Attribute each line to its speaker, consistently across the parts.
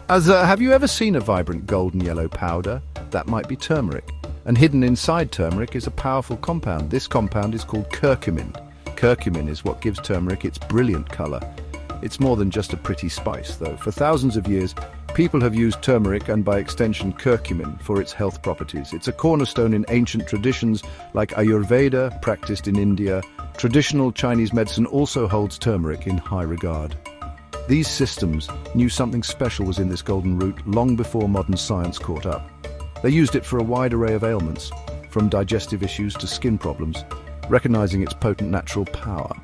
Speaker 1: Have you ever seen a vibrant golden yellow powder? That might be turmeric. And hidden inside turmeric is a powerful compound. This compound is called curcumin. Curcumin is what gives turmeric its brilliant color. It's more than just a pretty spice, though. For thousands of years, people have used turmeric and, by extension, curcumin for its health properties. It's a cornerstone in ancient traditions like Ayurveda, practiced in India. Traditional Chinese medicine also holds turmeric in high regard. These systems knew something special was in this golden root long before modern science caught up. They used it for a wide array of ailments, from digestive issues to skin problems, recognizing its potent natural power.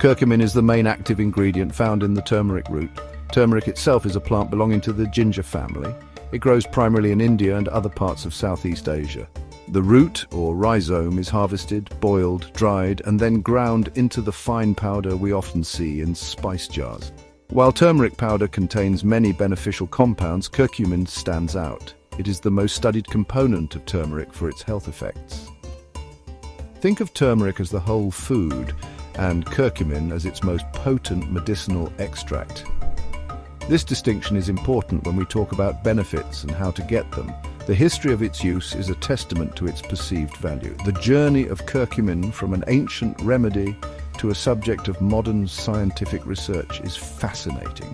Speaker 1: Curcumin is the main active ingredient found in the turmeric root. Turmeric itself is a plant belonging to the ginger family. It grows primarily in India and other parts of Southeast Asia. The root, or rhizome, is harvested, boiled, dried, and then ground into the fine powder we often see in spice jars. While turmeric powder contains many beneficial compounds, curcumin stands out. It is the most studied component of turmeric for its health effects. Think of turmeric as the whole food, and curcumin as its most potent medicinal extract. This distinction is important when we talk about benefits and how to get them. The history of its use is a testament to its perceived value. The journey of curcumin from an ancient remedy to a subject of modern scientific research is fascinating.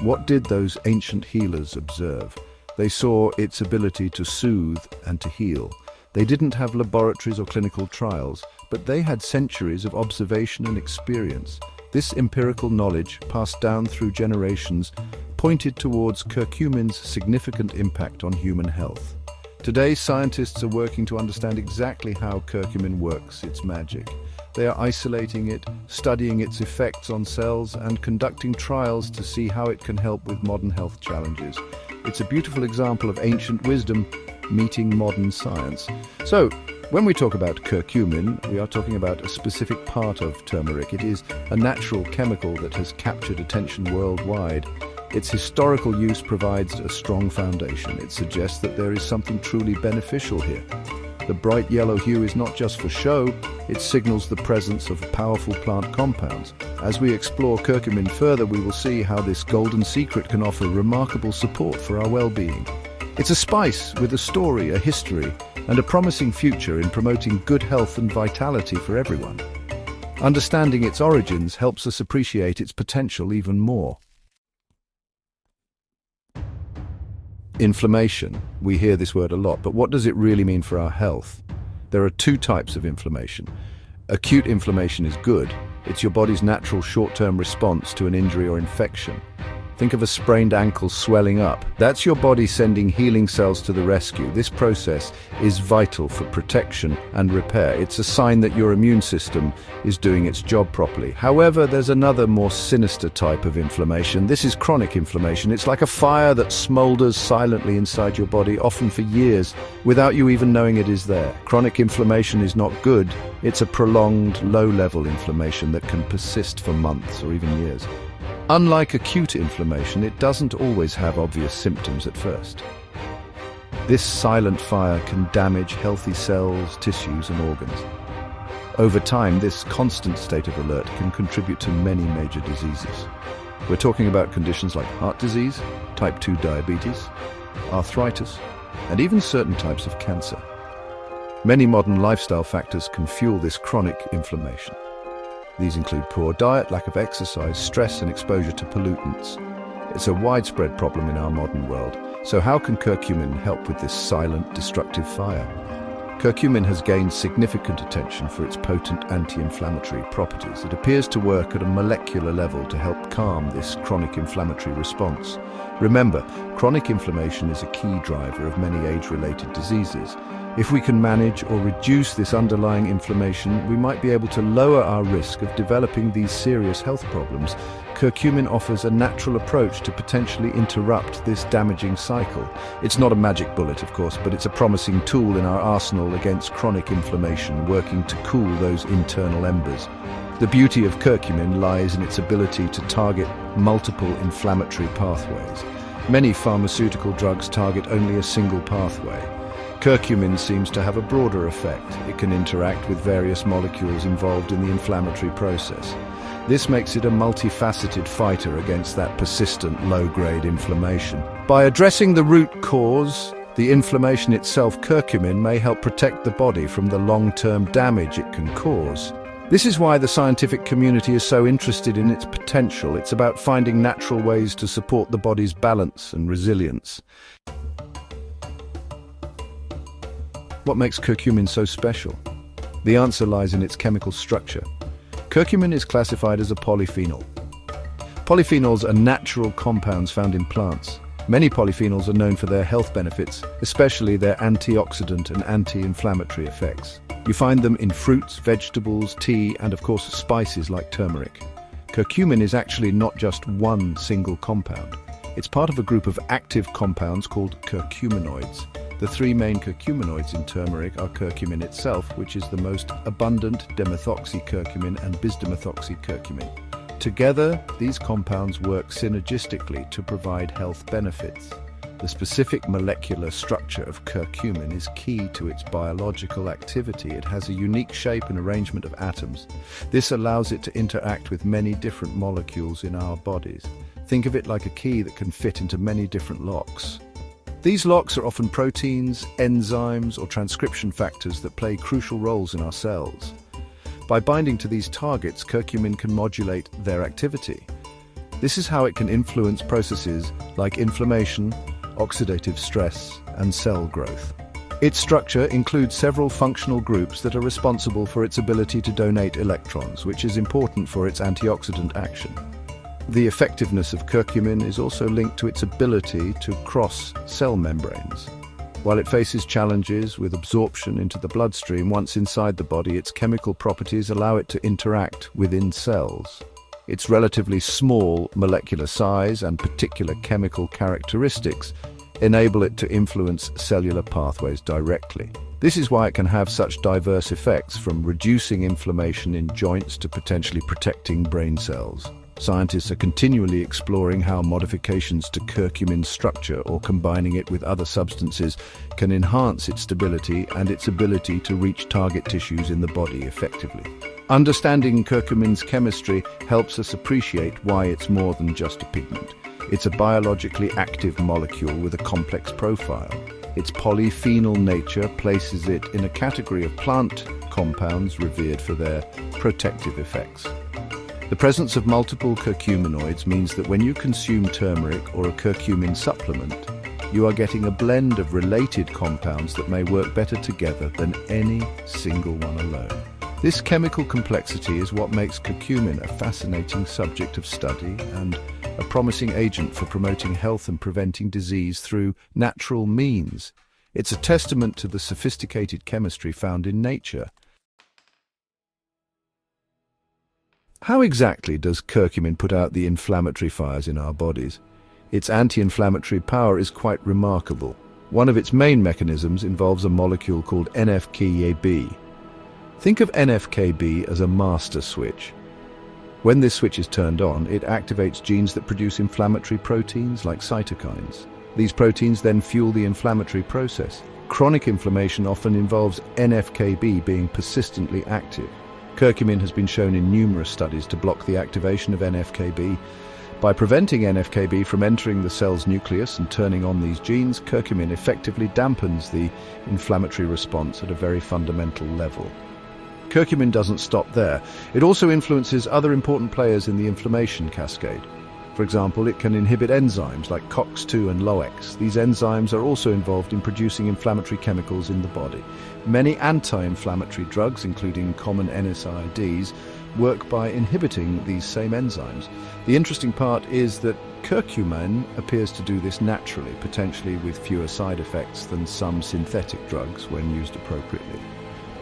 Speaker 1: What did those ancient healers observe? They saw its ability to soothe and to heal. They didn't have laboratories or clinical trials, but they had centuries of observation and experience. This empirical knowledge, passed down through generations, pointed towards curcumin's significant impact on human health. Today, scientists are working to understand exactly how curcumin works, its magic. They are isolating it, studying its effects on cells, and conducting trials to see how it can help with modern health challenges. It's a beautiful example of ancient wisdom meeting modern science. So, when we talk about curcumin, we are talking about a specific part of turmeric. It is a natural chemical that has captured attention worldwide. Its historical use provides a strong foundation. It suggests that there is something truly beneficial here. The bright yellow hue is not just for show, it signals the presence of powerful plant compounds. As we explore curcumin further, we will see how this golden secret can offer remarkable support for our well-being. It's a spice with a story, a history, and a promising future in promoting good health and vitality for everyone. Understanding its origins helps us appreciate its potential even more. Inflammation. We hear this word a lot, but what does it really mean for our health? There are two types of inflammation. Acute inflammation is good. It's your body's natural short-term response to an injury or infection. Think of a sprained ankle swelling up. That's your body sending healing cells to the rescue. This process is vital for protection and repair. It's a sign that your immune system is doing its job properly. However, there's another more sinister type of inflammation. This is chronic inflammation. It's like a fire that smolders silently inside your body, often for years, without you even knowing it is there. Chronic inflammation is not good. It's a prolonged, low-level inflammation that can persist for months or even years. Unlike acute inflammation, it doesn't always have obvious symptoms at first. This silent fire can damage healthy cells, tissues, and organs. Over time, this constant state of alert can contribute to many major diseases. We're talking about conditions like heart disease, type 2 diabetes, arthritis, and even certain types of cancer. Many modern lifestyle factors can fuel this chronic inflammation. These include poor diet, lack of exercise, stress, and exposure to pollutants. It's a widespread problem in our modern world. So how can curcumin help with this silent, destructive fire? Curcumin has gained significant attention for its potent anti-inflammatory properties. It appears to work at a molecular level to help calm this chronic inflammatory response. Remember, chronic inflammation is a key driver of many age-related diseases. If we can manage or reduce this underlying inflammation, we might be able to lower our risk of developing these serious health problems. Curcumin offers a natural approach to potentially interrupt this damaging cycle. It's not a magic bullet, of course, but it's a promising tool in our arsenal against chronic inflammation, working to cool those internal embers. The beauty of curcumin lies in its ability to target multiple inflammatory pathways. Many pharmaceutical drugs target only a single pathway. Curcumin seems to have a broader effect. It can interact with various molecules involved in the inflammatory process. This makes it a multifaceted fighter against that persistent low-grade inflammation. By addressing the root cause, the inflammation itself, curcumin may help protect the body from the long-term damage it can cause. This is why the scientific community is so interested in its potential. It's about finding natural ways to support the body's balance and resilience. What makes curcumin so special? The answer lies in its chemical structure. Curcumin is classified as a polyphenol. Polyphenols are natural compounds found in plants. Many polyphenols are known for their health benefits, especially their antioxidant and anti-inflammatory effects. You find them in fruits, vegetables, tea, and of course spices like turmeric. Curcumin is actually not just one single compound. It's part of a group of active compounds called curcuminoids. The three main curcuminoids in turmeric are curcumin itself, which is the most abundant, dimethoxycurcumin and bisdimethoxycurcumin. Together, these compounds work synergistically to provide health benefits. The specific molecular structure of curcumin is key to its biological activity. It has a unique shape and arrangement of atoms. This allows it to interact with many different molecules in our bodies. Think of it like a key that can fit into many different locks. These locks are often proteins, enzymes, or transcription factors that play crucial roles in our cells. By binding to these targets, curcumin can modulate their activity. This is how it can influence processes like inflammation, oxidative stress, and cell growth. Its structure includes several functional groups that are responsible for its ability to donate electrons, which is important for its antioxidant action. The effectiveness of curcumin is also linked to its ability to cross cell membranes. While it faces challenges with absorption into the bloodstream, once inside the body, its chemical properties allow it to interact within cells. Its relatively small molecular size and particular chemical characteristics enable it to influence cellular pathways directly. This is why it can have such diverse effects, from reducing inflammation in joints to potentially protecting brain cells. Scientists are continually exploring how modifications to curcumin's structure or combining it with other substances can enhance its stability and its ability to reach target tissues in the body effectively. Understanding curcumin's chemistry helps us appreciate why it's more than just a pigment. It's a biologically active molecule with a complex profile. Its polyphenol nature places it in a category of plant compounds revered for their protective effects. The presence of multiple curcuminoids means that when you consume turmeric or a curcumin supplement, you are getting a blend of related compounds that may work better together than any single one alone. This chemical complexity is what makes curcumin a fascinating subject of study and a promising agent for promoting health and preventing disease through natural means. It's a testament to the sophisticated chemistry found in nature. How exactly does curcumin put out the inflammatory fires in our bodies? Its anti-inflammatory power is quite remarkable. One of its main mechanisms involves a molecule called NF-κB. Think of NF-κB as a master switch. When this switch is turned on, it activates genes that produce inflammatory proteins like cytokines. These proteins then fuel the inflammatory process. Chronic inflammation often involves NF-κB being persistently active. Curcumin has been shown in numerous studies to block the activation of NF-κB. By preventing NF-κB from entering the cell's nucleus and turning on these genes, curcumin effectively dampens the inflammatory response at a very fundamental level. Curcumin doesn't stop there. It also influences other important players in the inflammation cascade. For example, it can inhibit enzymes like COX-2 and LOX. These enzymes are also involved in producing inflammatory chemicals in the body. Many anti-inflammatory drugs, including common NSAIDs, work by inhibiting these same enzymes. The interesting part is that curcumin appears to do this naturally, potentially with fewer side effects than some synthetic drugs when used appropriately.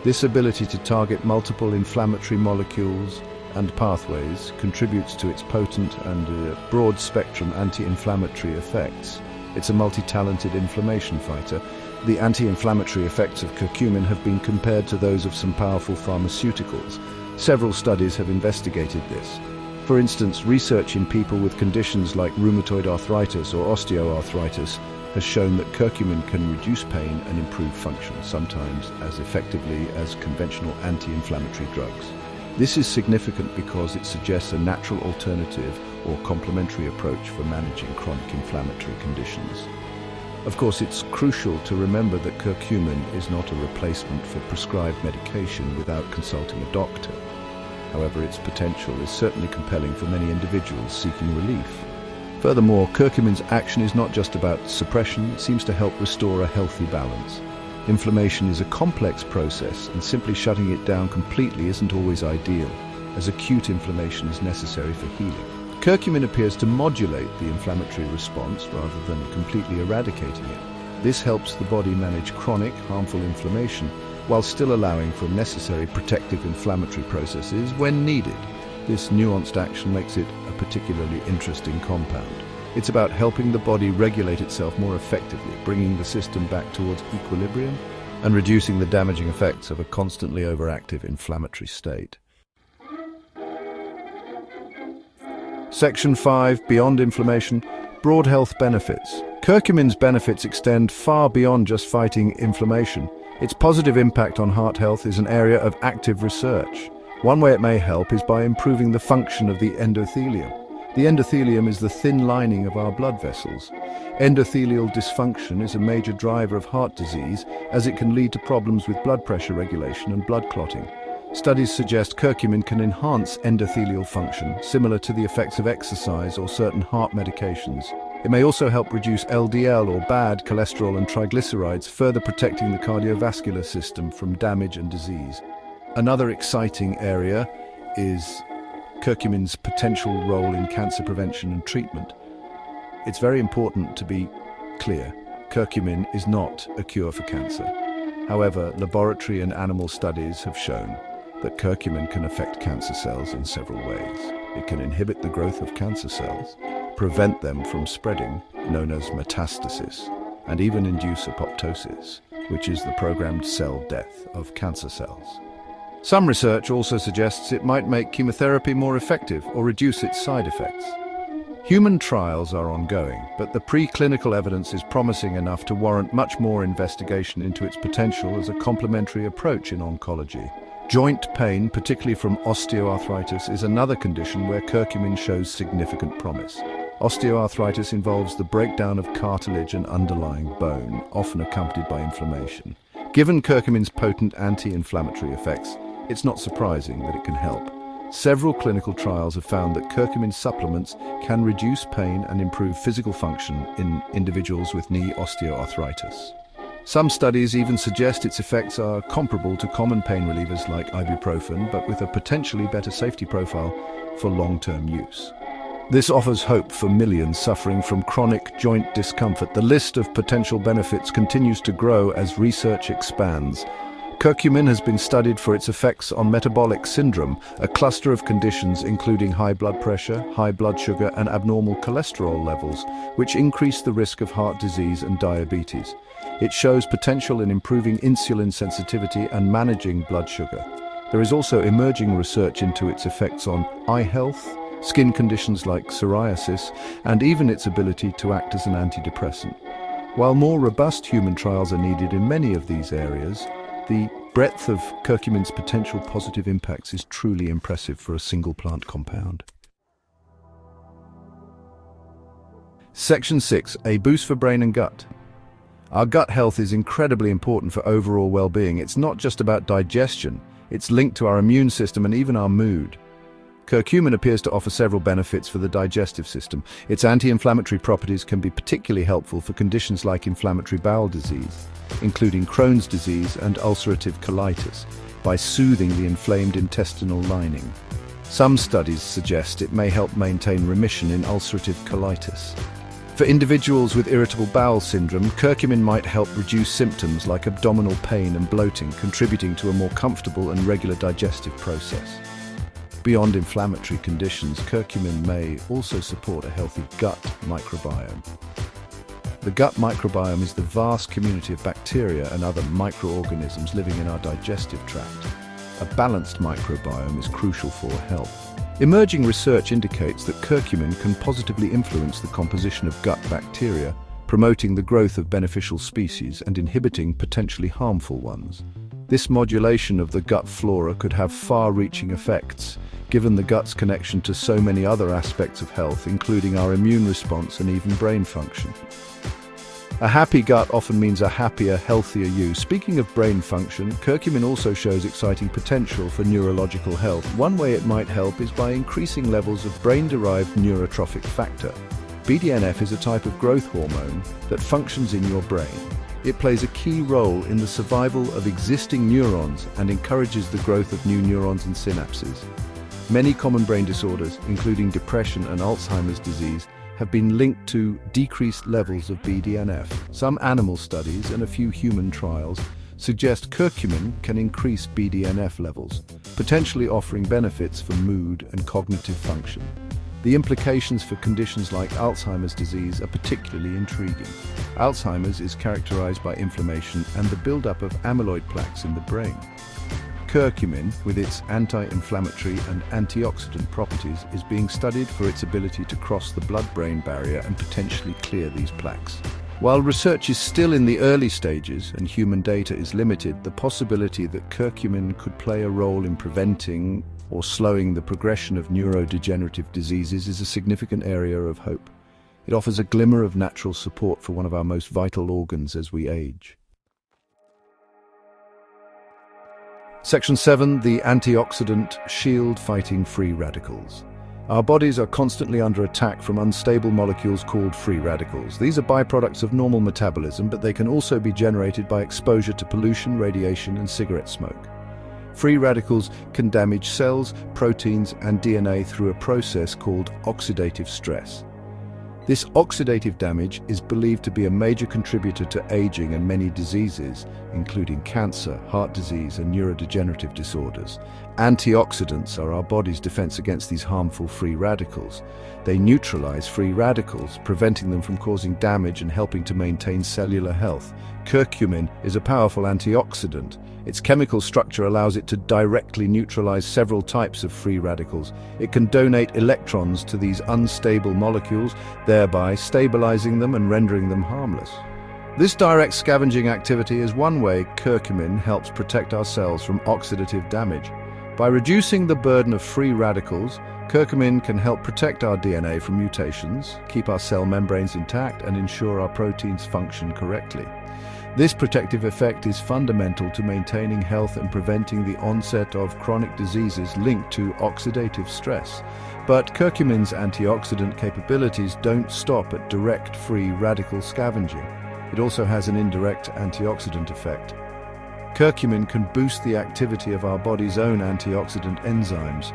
Speaker 1: This ability to target multiple inflammatory molecules and pathways contributes to its potent and broad-spectrum anti-inflammatory effects. It's a multi-talented inflammation fighter. The anti-inflammatory effects of curcumin have been compared to those of some powerful pharmaceuticals. Several studies have investigated this. For instance, research in people with conditions like rheumatoid arthritis or osteoarthritis has shown that curcumin can reduce pain and improve function, sometimes as effectively as conventional anti-inflammatory drugs. This is significant because it suggests a natural alternative or complementary approach for managing chronic inflammatory conditions. Of course, it's crucial to remember that curcumin is not a replacement for prescribed medication without consulting a doctor. However, its potential is certainly compelling for many individuals seeking relief. Furthermore, curcumin's action is not just about suppression, it seems to help restore a healthy balance. Inflammation is a complex process, and simply shutting it down completely isn't always ideal, as acute inflammation is necessary for healing. Curcumin appears to modulate the inflammatory response rather than completely eradicating it. This helps the body manage chronic, harmful inflammation while still allowing for necessary protective inflammatory processes when needed. This nuanced action makes it a particularly interesting compound. It's about helping the body regulate itself more effectively, bringing the system back towards equilibrium and reducing the damaging effects of a constantly overactive inflammatory state. Section 5, Beyond Inflammation, Broad Health Benefits. Curcumin's benefits extend far beyond just fighting inflammation. Its positive impact on heart health is an area of active research. One way it may help is by improving the function of the endothelium. The endothelium is the thin lining of our blood vessels. Endothelial dysfunction is a major driver of heart disease, as it can lead to problems with blood pressure regulation and blood clotting. Studies suggest curcumin can enhance endothelial function, similar to the effects of exercise or certain heart medications. It may also help reduce LDL or bad cholesterol and triglycerides, further protecting the cardiovascular system from damage and disease. Another exciting area is curcumin's potential role in cancer prevention and treatment. It's very important to be clear. Curcumin is not a cure for cancer. However, laboratory and animal studies have shown that curcumin can affect cancer cells in several ways. It can inhibit the growth of cancer cells, prevent them from spreading, known as metastasis, and even induce apoptosis, which is the programmed cell death of cancer cells. Some research also suggests it might make chemotherapy more effective or reduce its side effects. Human trials are ongoing, but the preclinical evidence is promising enough to warrant much more investigation into its potential as a complementary approach in oncology. Joint pain, particularly from osteoarthritis, is another condition where curcumin shows significant promise. Osteoarthritis involves the breakdown of cartilage and underlying bone, often accompanied by inflammation. Given curcumin's potent anti-inflammatory effects, it's not surprising that it can help. Several clinical trials have found that curcumin supplements can reduce pain and improve physical function in individuals with knee osteoarthritis. Some studies even suggest its effects are comparable to common pain relievers like ibuprofen, but with a potentially better safety profile for long-term use. This offers hope for millions suffering from chronic joint discomfort. The list of potential benefits continues to grow as research expands. Curcumin has been studied for its effects on metabolic syndrome, a cluster of conditions including high blood pressure, high blood sugar, and abnormal cholesterol levels, which increase the risk of heart disease and diabetes. It shows potential in improving insulin sensitivity and managing blood sugar. There is also emerging research into its effects on eye health, skin conditions like psoriasis, and even its ability to act as an antidepressant. While more robust human trials are needed in many of these areas, the breadth of curcumin's potential positive impacts is truly impressive for a single plant compound. Section 6, a boost for brain and gut. Our gut health is incredibly important for overall well-being. It's not just about digestion, it's linked to our immune system and even our mood. Curcumin appears to offer several benefits for the digestive system. Its anti-inflammatory properties can be particularly helpful for conditions like inflammatory bowel disease, including Crohn's disease and ulcerative colitis, by soothing the inflamed intestinal lining. Some studies suggest it may help maintain remission in ulcerative colitis. For individuals with irritable bowel syndrome, curcumin might help reduce symptoms like abdominal pain and bloating, contributing to a more comfortable and regular digestive process. Beyond inflammatory conditions, curcumin may also support a healthy gut microbiome. The gut microbiome is the vast community of bacteria and other microorganisms living in our digestive tract. A balanced microbiome is crucial for health. Emerging research indicates that curcumin can positively influence the composition of gut bacteria, promoting the growth of beneficial species and inhibiting potentially harmful ones. This modulation of the gut flora could have far-reaching effects, given the gut's connection to so many other aspects of health, including our immune response and even brain function. A happy gut often means a happier, healthier you. Speaking of brain function, curcumin also shows exciting potential for neurological health. One way it might help is by increasing levels of brain-derived neurotrophic factor. BDNF is a type of growth hormone that functions in your brain. It plays a key role in the survival of existing neurons and encourages the growth of new neurons and synapses. Many common brain disorders, including depression and Alzheimer's disease, have been linked to decreased levels of BDNF. Some animal studies and a few human trials suggest curcumin can increase BDNF levels, potentially offering benefits for mood and cognitive function. The implications for conditions like Alzheimer's disease are particularly intriguing. Alzheimer's is characterized by inflammation and the buildup of amyloid plaques in the brain. Curcumin, with its anti-inflammatory and antioxidant properties, is being studied for its ability to cross the blood-brain barrier and potentially clear these plaques. While research is still in the early stages and human data is limited, the possibility that curcumin could play a role in preventing or slowing the progression of neurodegenerative diseases is a significant area of hope. It offers a glimmer of natural support for one of our most vital organs as we age. Section 7. The antioxidant shield fighting free radicals. Our bodies are constantly under attack from unstable molecules called free radicals. These are byproducts of normal metabolism, but they can also be generated by exposure to pollution, radiation, and cigarette smoke. Free radicals can damage cells, proteins, and DNA through a process called oxidative stress. This oxidative damage is believed to be a major contributor to aging and many diseases, including cancer, heart disease, and neurodegenerative disorders. Antioxidants are our body's defense against these harmful free radicals. They neutralize free radicals, preventing them from causing damage and helping to maintain cellular health. Curcumin is a powerful antioxidant. Its chemical structure allows it to directly neutralize several types of free radicals. It can donate electrons to these unstable molecules, thereby stabilizing them and rendering them harmless. This direct scavenging activity is one way curcumin helps protect our cells from oxidative damage. By reducing the burden of free radicals, curcumin can help protect our DNA from mutations, keep our cell membranes intact, and ensure our proteins function correctly. This protective effect is fundamental to maintaining health and preventing the onset of chronic diseases linked to oxidative stress. But curcumin's antioxidant capabilities don't stop at direct free radical scavenging. It also has an indirect antioxidant effect. Curcumin can boost the activity of our body's own antioxidant enzymes.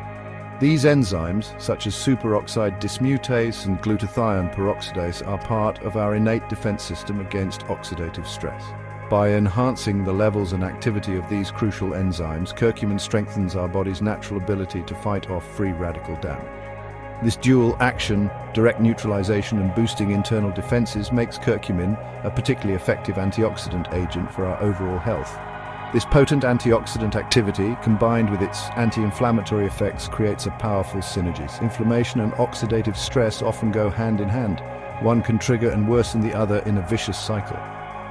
Speaker 1: These enzymes, such as superoxide dismutase and glutathione peroxidase, are part of our innate defense system against oxidative stress. By enhancing the levels and activity of these crucial enzymes, curcumin strengthens our body's natural ability to fight off free radical damage. This dual action, direct neutralization and boosting internal defenses, makes curcumin a particularly effective antioxidant agent for our overall health. This potent antioxidant activity, combined with its anti-inflammatory effects, creates a powerful synergy. Inflammation and oxidative stress often go hand in hand. One can trigger and worsen the other in a vicious cycle.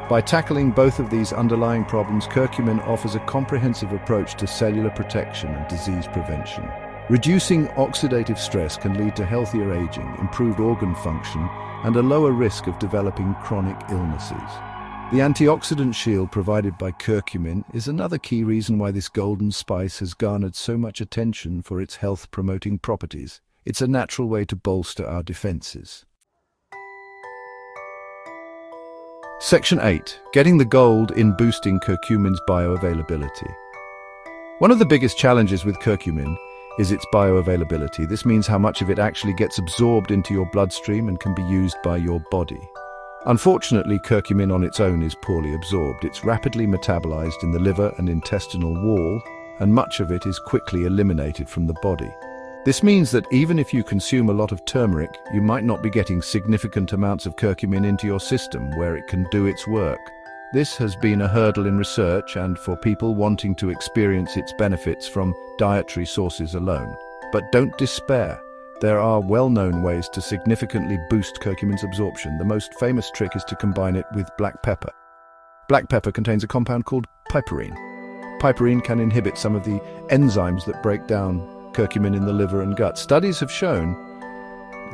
Speaker 1: By tackling both of these underlying problems, curcumin offers a comprehensive approach to cellular protection and disease prevention. Reducing oxidative stress can lead to healthier aging, improved organ function, and a lower risk of developing chronic illnesses. The antioxidant shield provided by curcumin is another key reason why this golden spice has garnered so much attention for its health-promoting properties. It's a natural way to bolster our defenses. Section 8. Getting the gold in boosting curcumin's bioavailability. One of the biggest challenges with curcumin is its bioavailability. This means how much of it actually gets absorbed into your bloodstream and can be used by your body. Unfortunately, curcumin on its own is poorly absorbed. It's rapidly metabolized in the liver and intestinal wall, and much of it is quickly eliminated from the body. This means that even if you consume a lot of turmeric, you might not be getting significant amounts of curcumin into your system where it can do its work. This has been a hurdle in research and for people wanting to experience its benefits from dietary sources alone. But don't despair. There are well-known ways to significantly boost curcumin's absorption. The most famous trick is to combine it with black pepper. Black pepper contains a compound called piperine. Piperine can inhibit some of the enzymes that break down curcumin in the liver and gut. Studies have shown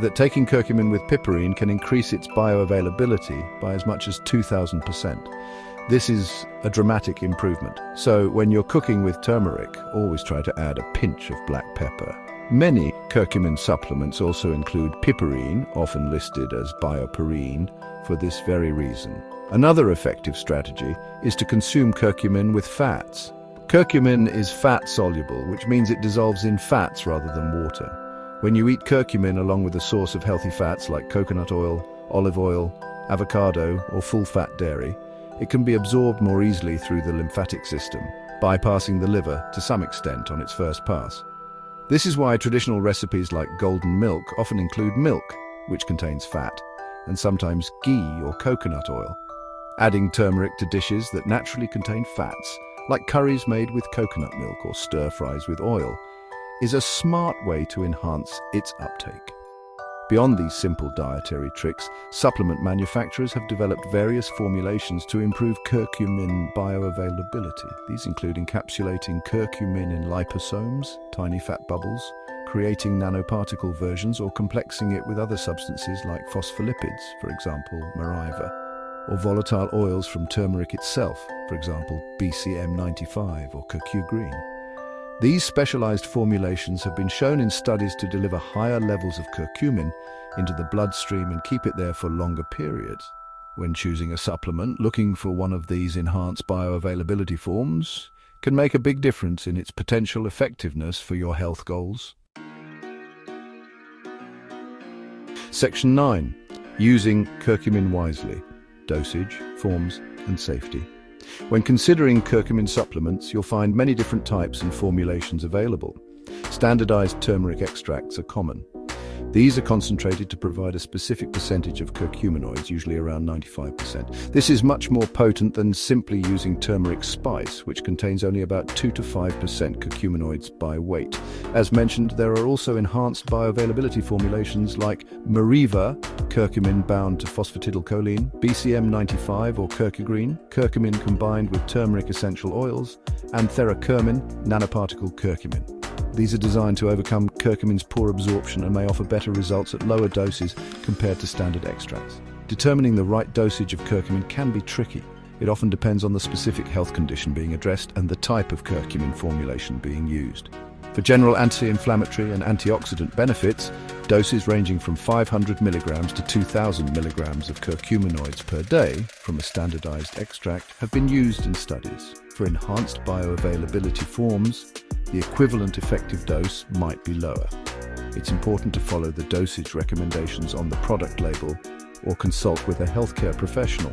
Speaker 1: that taking curcumin with piperine can increase its bioavailability by as much as 2,000%. This is a dramatic improvement. So when you're cooking with turmeric, always try to add a pinch of black pepper. Many curcumin supplements also include piperine, often listed as bioperine, for this very reason. Another effective strategy is to consume curcumin with fats. Curcumin is fat-soluble, which means it dissolves in fats rather than water. When you eat curcumin along with a source of healthy fats like coconut oil, olive oil, avocado, or full-fat dairy, it can be absorbed more easily through the lymphatic system, bypassing the liver to some extent on its first pass. This is why traditional recipes like golden milk often include milk, which contains fat, and sometimes ghee or coconut oil. Adding turmeric to dishes that naturally contain fats, like curries made with coconut milk or stir-fries with oil, is a smart way to enhance its uptake. Beyond these simple dietary tricks, supplement manufacturers have developed various formulations to improve curcumin bioavailability. These include encapsulating curcumin in liposomes, tiny fat bubbles, creating nanoparticle versions, or complexing it with other substances like phospholipids, for example, Mariva, or volatile oils from turmeric itself, for example, BCM95 or Curcumin. These specialized formulations have been shown in studies to deliver higher levels of curcumin into the bloodstream and keep it there for longer periods. When choosing a supplement, looking for one of these enhanced bioavailability forms can make a big difference in its potential effectiveness for your health goals. Section 9. Using curcumin wisely. Dosage, forms, and safety. When considering curcumin supplements, you'll find many different types and formulations available. Standardized turmeric extracts are common. These are concentrated to provide a specific percentage of curcuminoids, usually around 95%. This is much more potent than simply using turmeric spice, which contains only about 2 to 5% curcuminoids by weight. As mentioned, there are also enhanced bioavailability formulations like Mariva, curcumin bound to phosphatidylcholine, BCM95 or Curcumin, curcumin combined with turmeric essential oils, and Curcumin, nanoparticle curcumin. These are designed to overcome curcumin's poor absorption and may offer better results at lower doses compared to standard extracts. Determining the right dosage of curcumin can be tricky. It often depends on the specific health condition being addressed and the type of curcumin formulation being used. For general anti-inflammatory and antioxidant benefits, doses ranging from 500 milligrams to 2,000 milligrams of curcuminoids per day from a standardized extract have been used in studies. For enhanced bioavailability forms, the equivalent effective dose might be lower. It's important to follow the dosage recommendations on the product label or consult with a healthcare professional.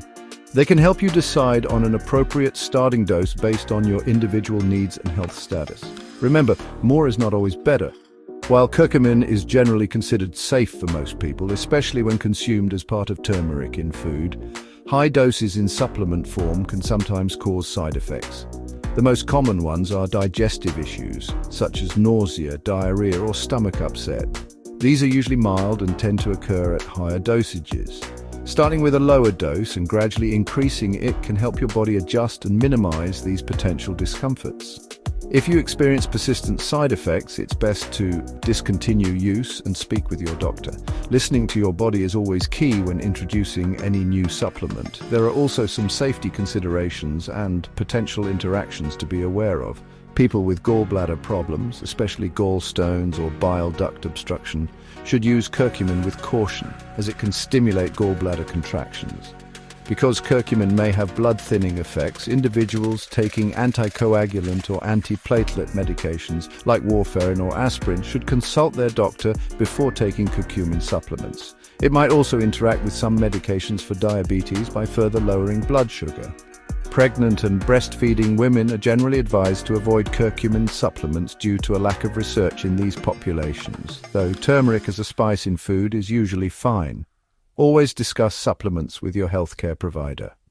Speaker 1: They can help you decide on an appropriate starting dose based on your individual needs and health status. Remember, more is not always better. While curcumin is generally considered safe for most people, especially when consumed as part of turmeric in food, high doses in supplement form can sometimes cause side effects. The most common ones are digestive issues, such as nausea, diarrhea, or stomach upset. These are usually mild and tend to occur at higher dosages. Starting with a lower dose and gradually increasing it can help your body adjust and minimize these potential discomforts. If you experience persistent side effects, it's best to discontinue use and speak with your doctor. Listening to your body is always key when introducing any new supplement. There are also some safety considerations and potential interactions to be aware of. People with gallbladder problems, especially gallstones or bile duct obstruction, should use curcumin with caution, as it can stimulate gallbladder contractions. Because curcumin may have blood-thinning effects, individuals taking anticoagulant or antiplatelet medications like warfarin or aspirin should consult their doctor before taking curcumin supplements. It might also interact with some medications for diabetes by further lowering blood sugar. Pregnant and breastfeeding women are generally advised to avoid curcumin supplements due to a lack of research in these populations, though turmeric as a spice in food is usually fine. Always discuss supplements with your healthcare provider.